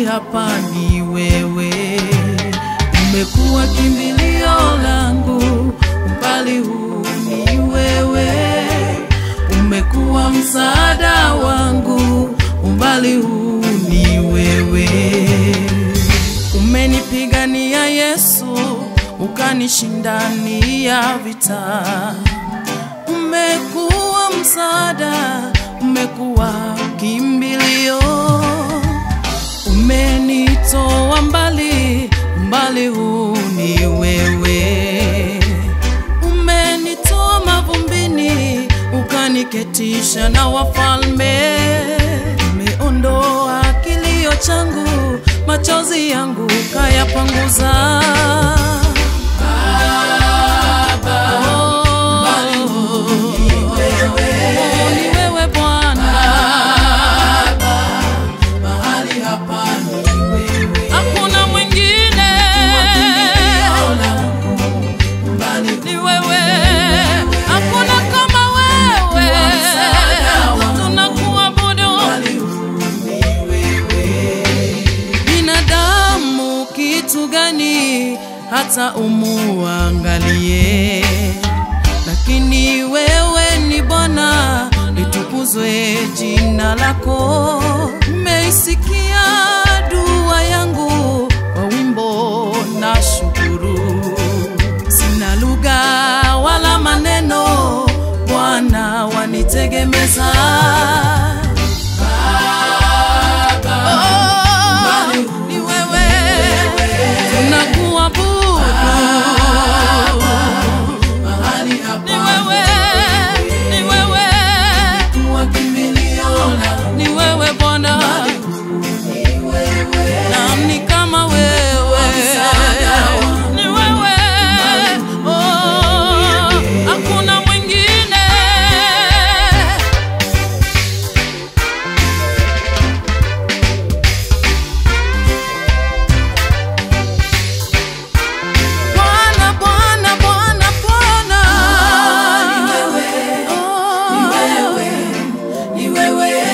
mahali hapa ni wewe. Umekuwa kimbilio langu, umbali huu ni wewe. Umekuwa msaada wangu, umbali huu ni wewe. Umenipigania Yesu, ukanishindania vita. Umekuwa msaada, umekuwa kimbilio. Umenitoa mbali, mbali huu ni wewe. Umenitoa mavumbini, ukaniketisha na wafalme. Umeondoa kilio changu, machozi yangu kayapanguza. Hata umuangalie, lakini wewe ni Bwana, litukuzwe jina lako. Umeisikia dua yangu kwa wimbo na shukuru. Sina lugha wala maneno, Bwana wanitegemeza. Ni wewe